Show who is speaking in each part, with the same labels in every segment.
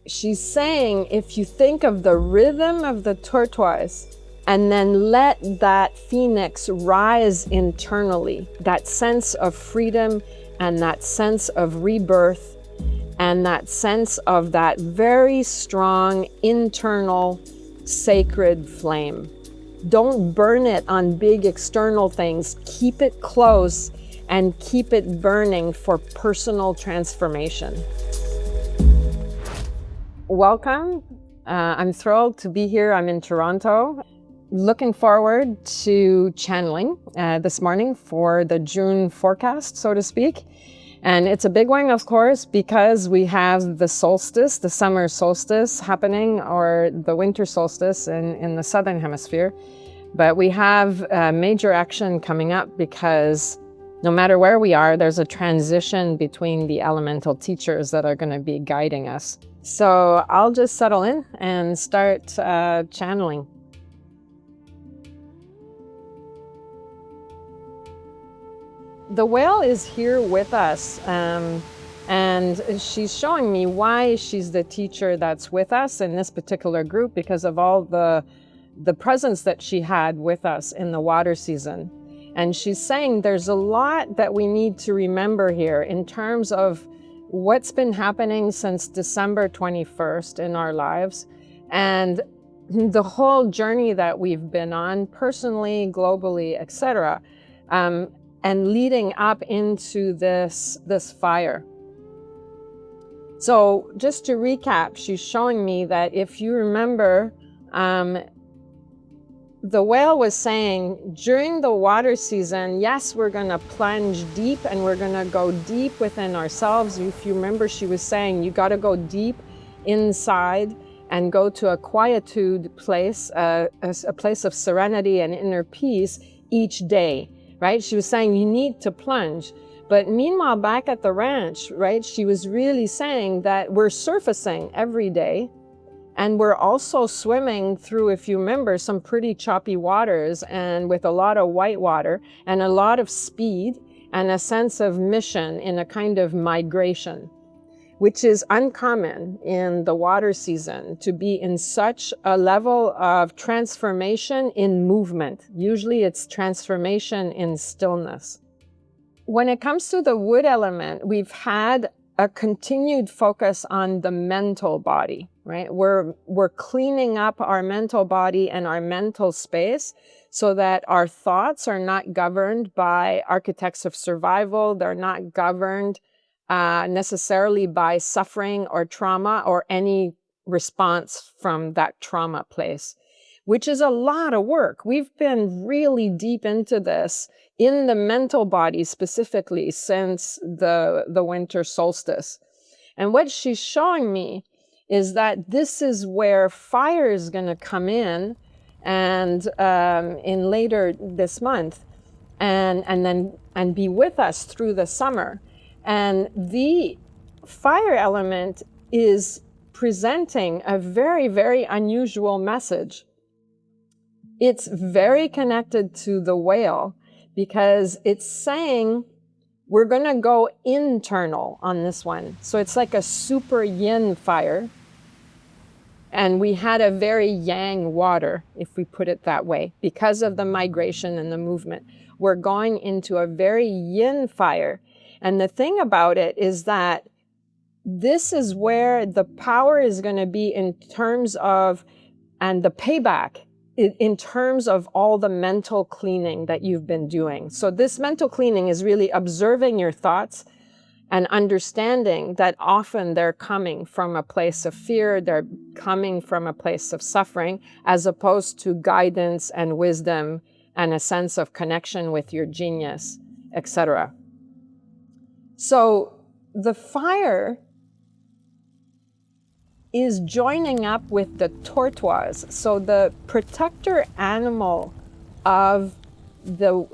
Speaker 1: She's saying, if you think of the rhythm of the tortoise and then let that phoenix rise internally, that sense of freedom and that sense of rebirth and that sense of that very strong internal sacred flame. Don't burn it on big external things. Keep it close and keep it burning for personal transformation. Welcome. I'm thrilled to be here. I'm in Toronto. Looking forward to channeling this morning for the June forecast, so to speak. And it's a big one, of course, because we have the solstice, the summer solstice happening, or the winter solstice in the southern hemisphere. But we have major action coming up because no matter where we are, there's a transition between the elemental teachers that are going to be guiding us. So I'll just settle in and start channeling. The whale is here with us, and she's showing me why she's the teacher that's with us in this particular group, because of all the presence that she had with us in the water season. And she's saying there's a lot that we need to remember here in terms of what's been happening since December 21st in our lives, and the whole journey that we've been on personally, globally, etc., and leading up into this fire. So just to recap, she's showing me that if you remember, the whale was saying during the water season, yes, we're going to plunge deep and we're going to go deep within ourselves. If you remember, she was saying you got to go deep inside and go to a quietude place, a place of serenity and inner peace each day, right? She was saying you need to plunge. But meanwhile, back at the ranch, right, she was really saying that we're surfacing every day. And we're also swimming through, if you remember, some pretty choppy waters and with a lot of white water and a lot of speed and a sense of mission in a kind of migration, which is uncommon in the water season, to be in such a level of transformation in movement. Usually it's transformation in stillness. When it comes to the wood element, we've had a continued focus on the mental body, right? We're cleaning up our mental body and our mental space so that our thoughts are not governed by architects of survival. They're not governed necessarily by suffering or trauma or any response from that trauma place, which is a lot of work. We've been really deep into this in the mental body specifically since the winter solstice. And what she's showing me is that this is where fire is going to come in and in later this month and be with us through the summer. And the fire element is presenting a very, very unusual message. It's very connected to the whale because it's saying we're going to go internal on this one. So it's like a super yin fire. And we had a very yang water, if we put it that way, because of the migration and the movement. We're going into a very yin fire. And the thing about it is that this is where the power is going to be in terms of, and the payback, in terms of all the mental cleaning that you've been doing. So this mental cleaning is really observing your thoughts and understanding that often they're coming from a place of fear, they're coming from a place of suffering, as opposed to guidance and wisdom and a sense of connection with your genius, etc. So the fire is joining up with the tortoise. So the protector animal of the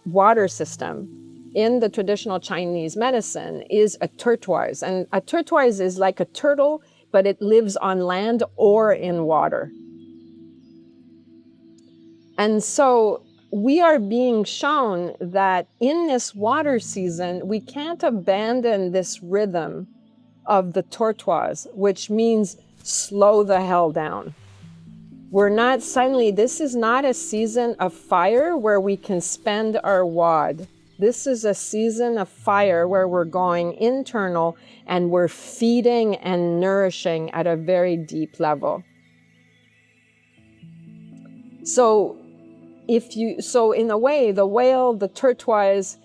Speaker 1: water system in the traditional Chinese medicine is a tortoise. And a tortoise is like a turtle, but it lives on land or in water. And so we are being shown that in this water season, we can't abandon this rhythm of the tortoise, which means slow the hell down. We're not suddenly, this is not a season of fire where we can spend our wad. This is a season of fire where we're going internal and we're feeding and nourishing at a very deep level. So in a way, the whale, the tortoise,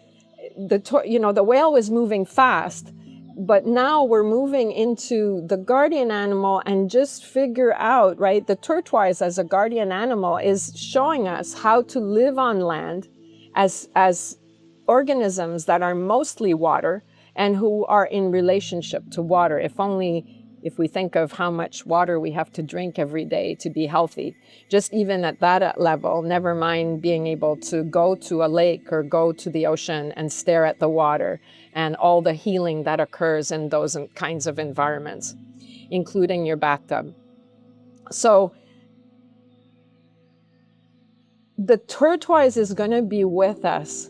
Speaker 1: the whale was moving fast, but now we're moving into the guardian animal, and just figure out, right? The tortoise as a guardian animal is showing us how to live on land as organisms that are mostly water and who are in relationship to water. If we think of how much water we have to drink every day to be healthy, just even at that level, never mind being able to go to a lake or go to the ocean and stare at the water and all the healing that occurs in those kinds of environments, including your bathtub. So the tortoise is going to be with us.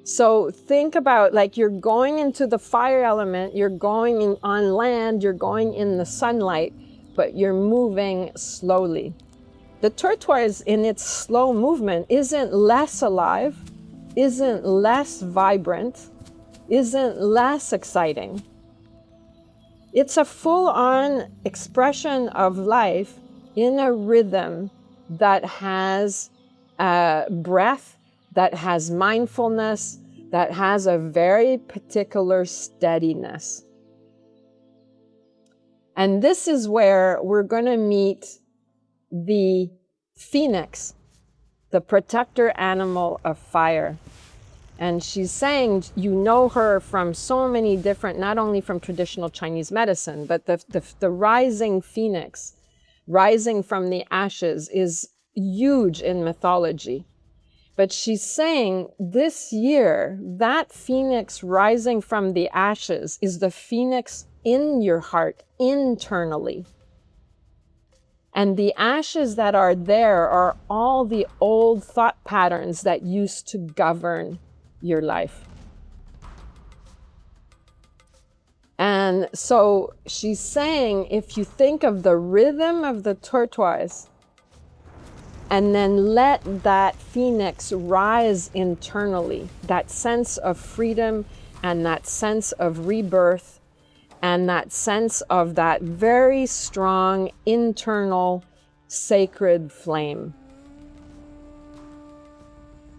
Speaker 1: So think about, like, you're going into the fire element, you're going on land, you're going in the sunlight, but you're moving slowly. The tortoise in its slow movement isn't less alive, isn't less vibrant, isn't less exciting. It's a full-on expression of life in a rhythm that has breath, that has mindfulness, that has a very particular steadiness. And this is where we're going to meet the phoenix, the protector animal of fire. And she's saying, you know her from so many different, not only from traditional Chinese medicine, but the rising phoenix, rising from the ashes, is huge in mythology. But she's saying this year, that phoenix rising from the ashes is the phoenix in your heart internally. And the ashes that are there are all the old thought patterns that used to govern your life. And so she's saying, if you think of the rhythm of the tortoise, and then let that phoenix rise internally, that sense of freedom and that sense of rebirth and that sense of that very strong internal sacred flame.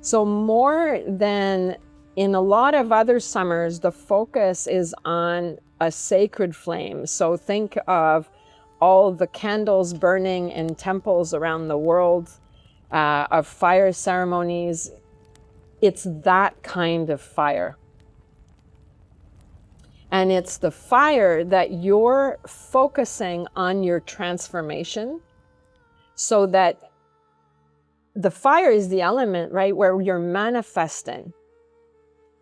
Speaker 1: So more than in a lot of other summers, the focus is on a sacred flame. So think of all the candles burning in temples around the world, of fire ceremonies. It's that kind of fire. And it's the fire that you're focusing on your transformation, so that the fire is the element, right, where you're manifesting.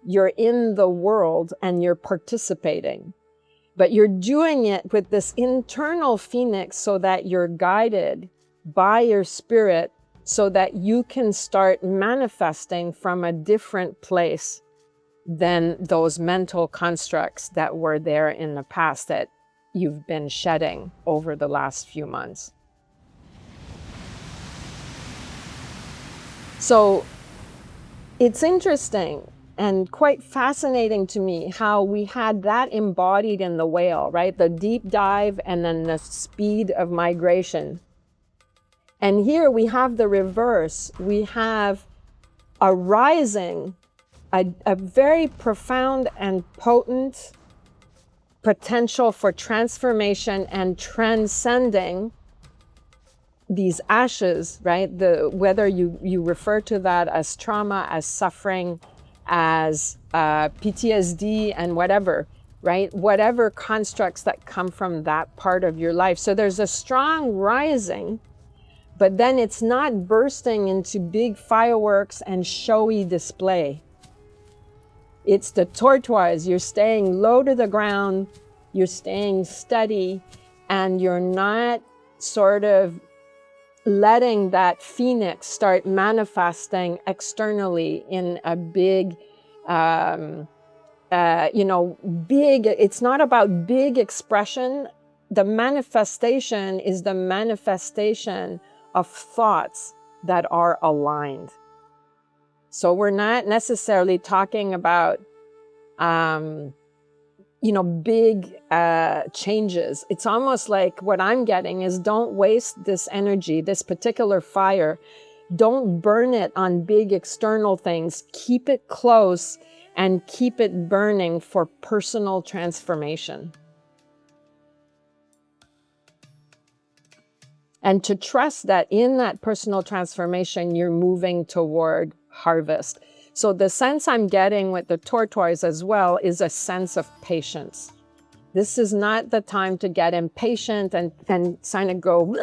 Speaker 1: You're in the world and you're participating. But you're doing it with this internal phoenix so that you're guided by your spirit, so that you can start manifesting from a different place than those mental constructs that were there in the past that you've been shedding over the last few months. So it's interesting and quite fascinating to me how we had that embodied in the whale, right? The deep dive and then the speed of migration. And here we have the reverse. We have a rising, a very profound and potent potential for transformation and transcending these ashes, right? Whether you refer to that as trauma, as suffering, as PTSD and whatever, right? Whatever constructs that come from that part of your life. So there's a strong rising, but then it's not bursting into big fireworks and showy display. It's the tortoise. You're staying low to the ground, you're staying steady, and you're not sort of letting that phoenix start manifesting externally in a big big, it's not about big expression. The manifestation is the manifestation of thoughts that are aligned. So we're not necessarily talking about, big changes. It's almost like what I'm getting is, don't waste this energy, this particular fire. Don't burn it on big external things. Keep it close and keep it burning for personal transformation. And to trust that in that personal transformation, you're moving toward harvest. So the sense I'm getting with the tortoise as well is a sense of patience. This is not the time to get impatient and kind of go,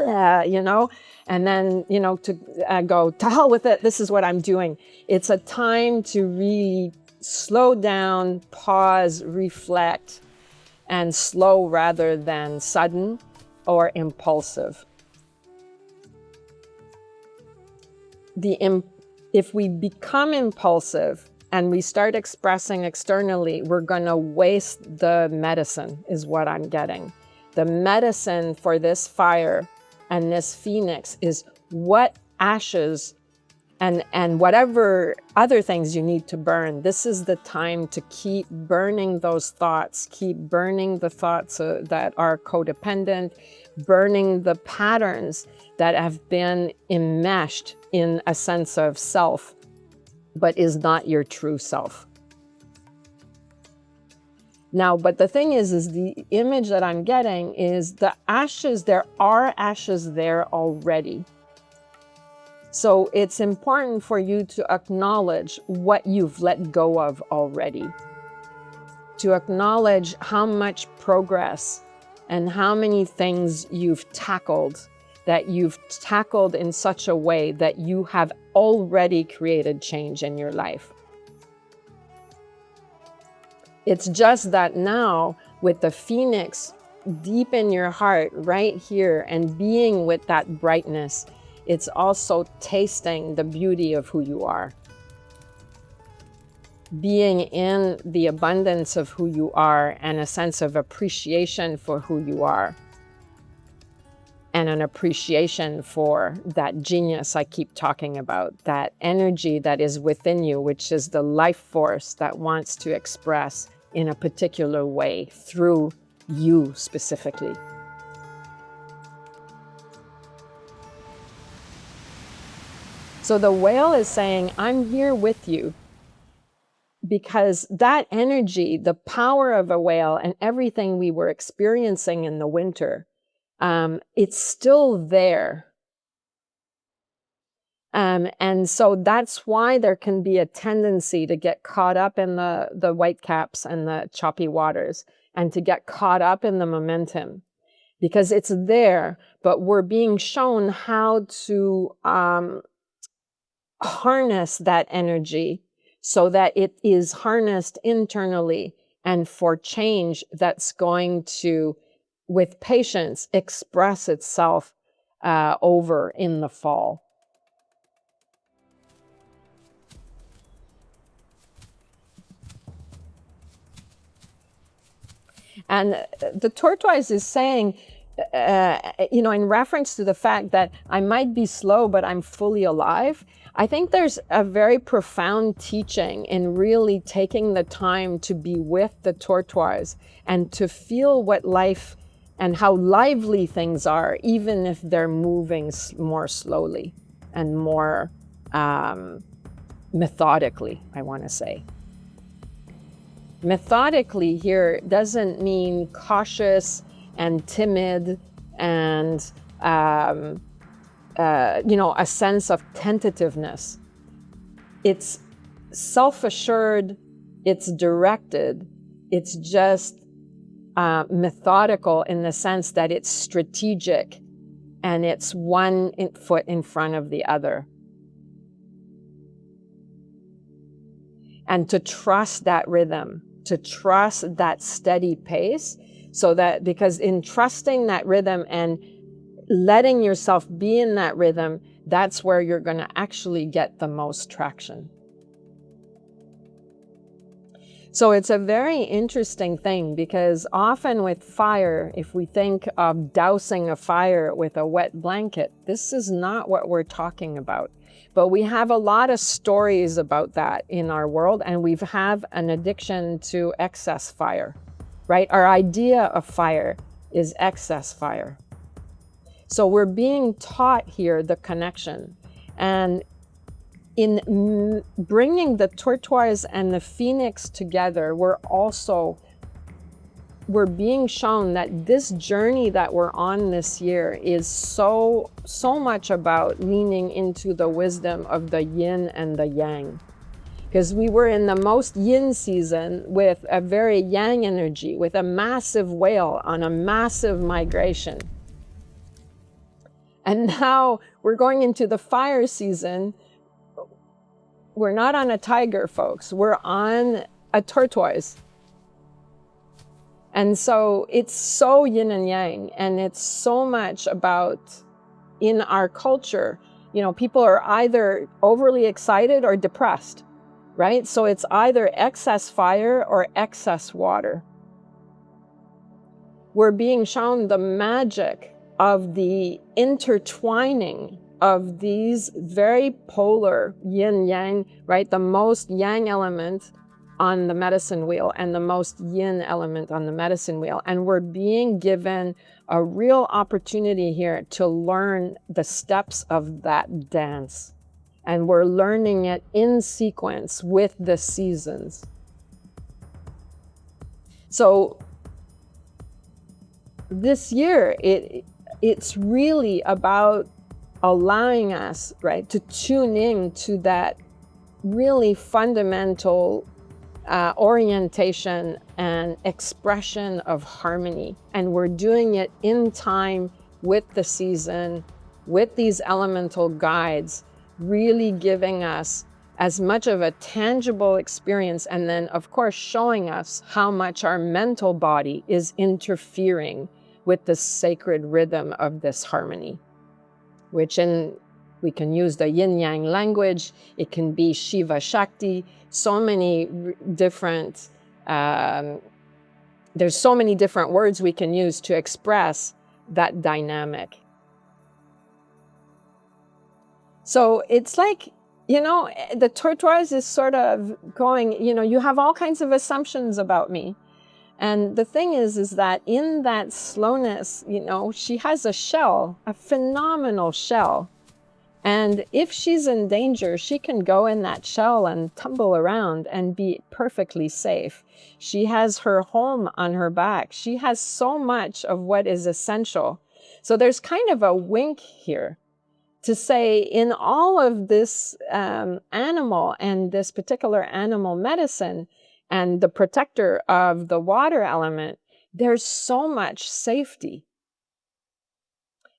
Speaker 1: and then, to go, to hell with it, this is what I'm doing. It's a time to really slow down, pause, reflect, and slow rather than sudden or impulsive. If we become impulsive and we start expressing externally, we're going to waste the medicine, is what I'm getting. The medicine for this fire and this phoenix is what ashes and whatever other things you need to burn. This is the time to keep burning those thoughts, keep burning the thoughts that are codependent, burning the patterns that have been enmeshed in a sense of self, but is not your true self. Now, but the thing is the image that I'm getting is the ashes, there are ashes there already. So it's important for you to acknowledge what you've let go of already, to acknowledge how much progress and how many things you've tackled, that you've tackled in such a way that you have already created change in your life. It's just that now, with the phoenix deep in your heart, right here, and being with that brightness, it's also tasting the beauty of who you are. Being in the abundance of who you are and a sense of appreciation for who you are. And an appreciation for that genius I keep talking about, that energy that is within you, which is the life force that wants to express in a particular way through you specifically. So the whale is saying, I'm here with you, because that energy, the power of a whale and everything we were experiencing in the winter, it's still there. And so that's why there can be a tendency to get caught up in the whitecaps and the choppy waters, and to get caught up in the momentum, because it's there, but we're being shown how to harness that energy so that it is harnessed internally and for change that's going to, with patience, express itself over in the fall. And the tortoise is saying, in reference to the fact that I might be slow, but I'm fully alive, I think there's a very profound teaching in really taking the time to be with the tortoise and to feel what life and how lively things are, even if they're moving more slowly and more methodically, I want to say. Methodically here doesn't mean cautious and timid and a sense of tentativeness. It's self-assured, it's directed, it's just methodical in the sense that it's strategic and it's one foot in front of the other. And to trust that rhythm, to trust that steady pace, so that, because in trusting that rhythm and letting yourself be in that rhythm, that's where you're going to actually get the most traction. So it's a very interesting thing, because often with fire, if we think of dousing a fire with a wet blanket, this is not what we're talking about. But we have a lot of stories about that in our world, and we have an addiction to excess fire, right? Our idea of fire is excess fire. So we're being taught here the connection. And in bringing the tortoise and the phoenix together, we're being shown that this journey that we're on this year is so much about leaning into the wisdom of the yin and the yang. Because we were in the most yin season with a very yang energy, with a massive whale on a massive migration. And now we're going into the fire season. We're not on a tiger, folks. We're on a tortoise. And so it's so yin and yang, and it's so much about, in our culture, people are either overly excited or depressed, right? So it's either excess fire or excess water. We're being shown the magic of the intertwining of these very polar yin-yang, right? The most yang element on the medicine wheel and the most yin element on the medicine wheel. And we're being given a real opportunity here to learn the steps of that dance. And we're learning it in sequence with the seasons. So this year, it's really about allowing us, right, to tune in to that really fundamental orientation and expression of harmony. And we're doing it in time with the season, with these elemental guides, really giving us as much of a tangible experience, and then of course showing us how much our mental body is interfering with the sacred rhythm of this harmony, which we can use the yin-yang language. It can be Shiva Shakti, so many different, there's so many different words we can use to express that dynamic. So it's like, the tortoise is sort of going, you have all kinds of assumptions about me. And the thing is that in that slowness, she has a shell, a phenomenal shell. And if she's in danger, she can go in that shell and tumble around and be perfectly safe. She has her home on her back. She has so much of what is essential. So there's kind of a wink here to say, in all of this animal and this particular animal medicine and the protector of the water element, there's so much safety.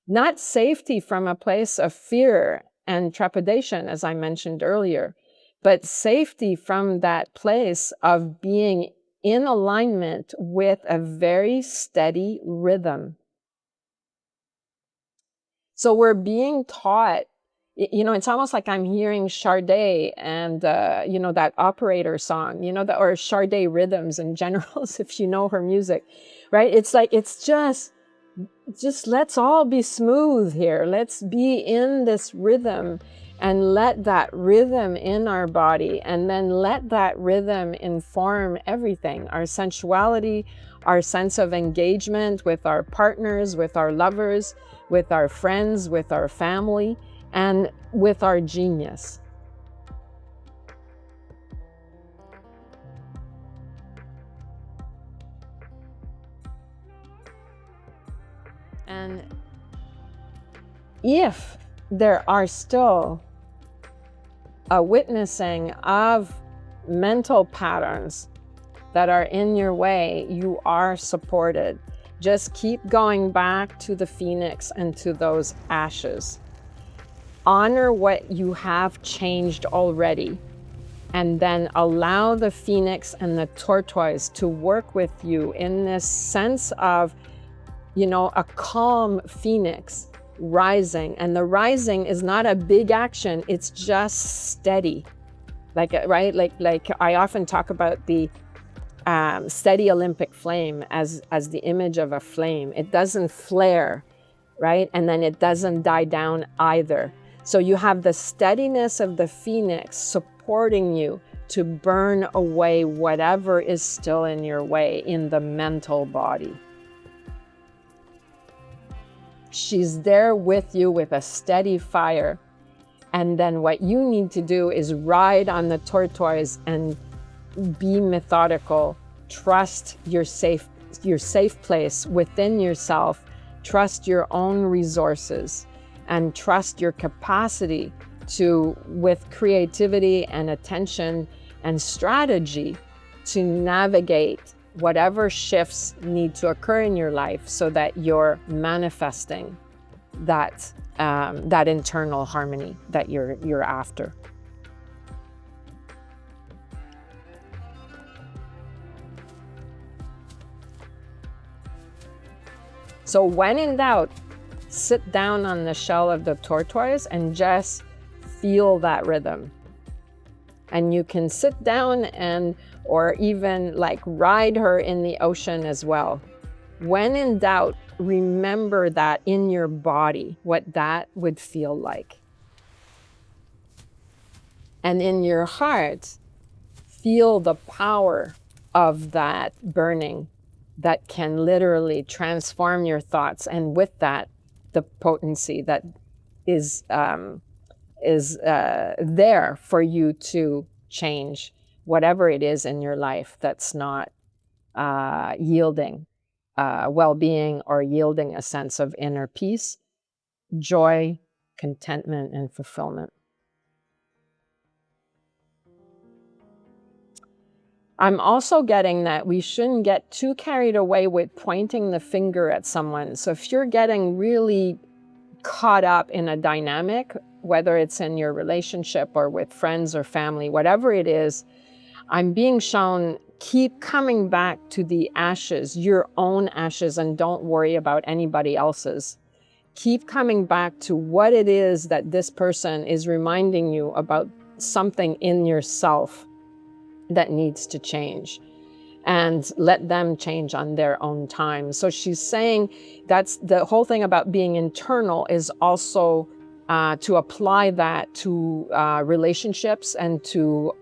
Speaker 1: Not safety from a place of fear and trepidation, as I mentioned earlier, but safety from that place of being in alignment with a very steady rhythm. So we're being taught, it's almost like I'm hearing Sade and, that operator song, or Sade rhythms in general, if you know her music, right? It's like, it's just let's all be smooth here. Let's be in this rhythm and let that rhythm in our body, and then let that rhythm inform everything, our sensuality, our sense of engagement with our partners, with our lovers, with our friends, with our family, and with our genius. And if there are still a witnessing of mental patterns that are in your way, you are supported. Just keep going back to the phoenix and to those ashes. Honor what you have changed already, and then allow the phoenix and the tortoise to work with you in this sense of, a calm phoenix rising. And the rising is not a big action, it's just steady. Like I often talk about the steady Olympic flame as the image of a flame. It doesn't flare, right? And then it doesn't die down either. So you have the steadiness of the phoenix supporting you to burn away whatever is still in your way in the mental body. She's there with you with a steady fire. And then what you need to do is ride on the tortoise and be methodical. Trust your safe place within yourself. Trust your own resources and trust your capacity to, with creativity and attention and strategy, to navigate whatever shifts need to occur in your life so that you're manifesting that internal harmony that you're after. So when in doubt, sit down on the shell of the tortoise and just feel that rhythm. And you can sit down or even like ride her in the ocean as well. When in doubt, remember that in your body, what that would feel like. And in your heart, feel the power of that burning that can literally transform your thoughts. And with that, the potency that is there for you to change whatever it is in your life that's not yielding well-being or yielding a sense of inner peace, joy, contentment, and fulfillment. I'm also getting that we shouldn't get too carried away with pointing the finger at someone. So if you're getting really caught up in a dynamic, whether it's in your relationship or with friends or family, whatever it is, I'm being shown, keep coming back to the ashes, your own ashes, and don't worry about anybody else's. Keep coming back to what it is that this person is reminding you about, something in yourself that needs to change, and let them change on their own time. So she's saying that's the whole thing about being internal, is also to apply that to relationships and to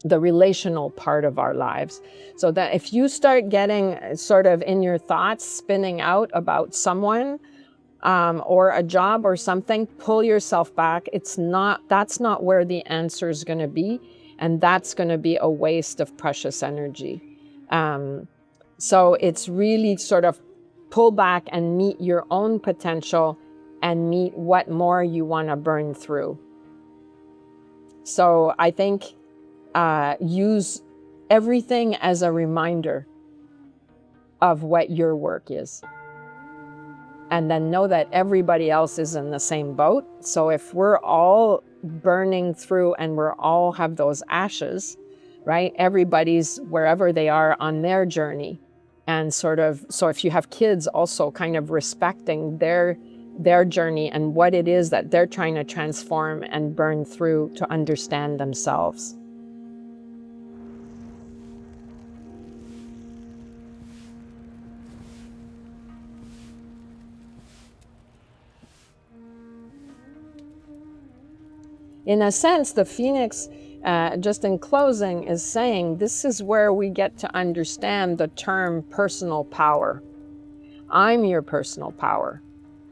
Speaker 1: the relational part of our lives. So that if you start getting sort of in your thoughts spinning out about someone or a job or something, pull yourself back. That's not where the answer is going to be. And that's going to be a waste of precious energy. So it's really sort of pull back and meet your own potential and meet what more you want to burn through. So I think use everything as a reminder of what your work is. And then know that everybody else is in the same boat. So if we're all burning through and we're all have those ashes, right? Everybody's wherever they are on their journey. And sort of, so if you have kids, also kind of respecting their journey and what it is that they're trying to transform and burn through to understand themselves. In a sense, the Phoenix, just in closing, is saying this is where we get to understand the term personal power. I'm your personal power,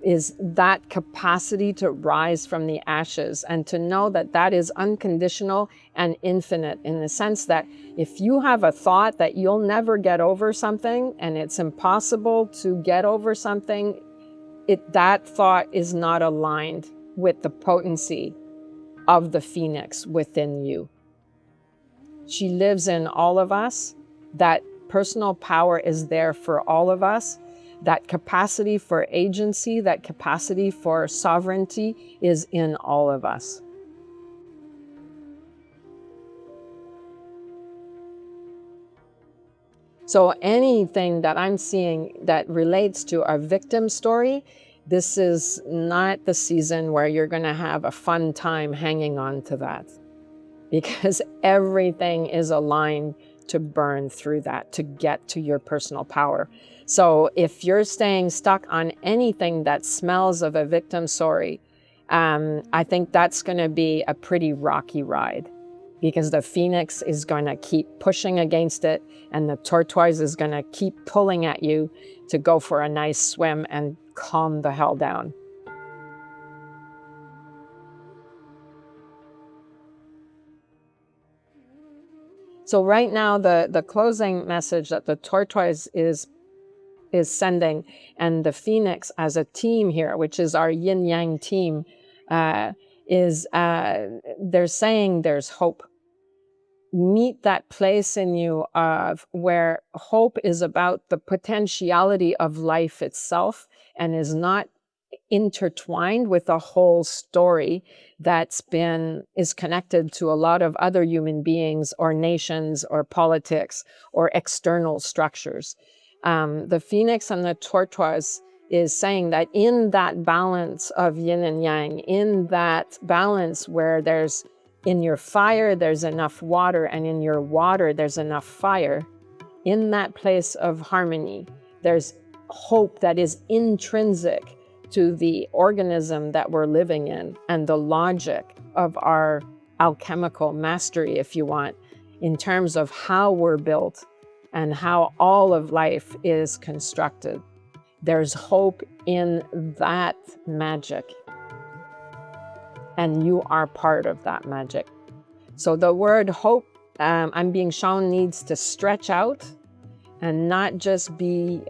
Speaker 1: is that capacity to rise from the ashes and to know that that is unconditional and infinite, in the sense that if you have a thought that you'll never get over something and it's impossible to get over something, that thought is not aligned with the potency of the Phoenix within you. She lives in all of us. That personal power is there for all of us. That capacity for agency, that capacity for sovereignty is in all of us. So anything that I'm seeing that relates to our victim story, this is not the season where you're going to have a fun time hanging on to that, because everything is aligned to burn through that, to get to your personal power. So if you're staying stuck on anything that smells of a victim story, I think that's going to be a pretty rocky ride, because the phoenix is going to keep pushing against it, and the tortoise is going to keep pulling at you to go for a nice swim and calm the hell down. So right now, the closing message that the tortoise is sending, and the phoenix as a team here, which is our yin-yang team, they're saying there's hope. Meet that place in you of where hope is about the potentiality of life itself and is not intertwined with a whole story is connected to a lot of other human beings or nations or politics or external structures. The phoenix and the tortoise is saying that in that balance of yin and yang, in that balance where in your fire, there's enough water, and in your water, there's enough fire. In that place of harmony, there's hope that is intrinsic to the organism that we're living in and the logic of our alchemical mastery, if you want, in terms of how we're built and how all of life is constructed. There's hope in that magic, and you are part of that magic. So the word hope, I'm being shown, needs to stretch out and not just be,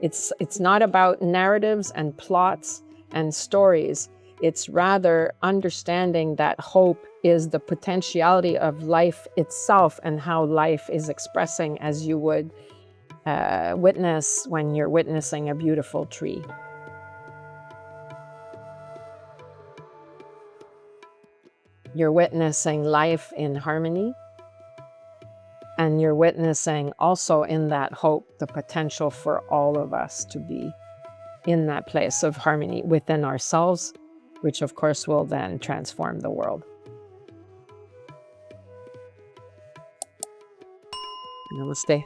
Speaker 1: it's not about narratives and plots and stories. It's rather understanding that hope is the potentiality of life itself and how life is expressing, as you would witness when you're witnessing a beautiful tree. You're witnessing life in harmony, and you're witnessing also in that hope the potential for all of us to be in that place of harmony within ourselves, which of course will then transform the world. Namaste.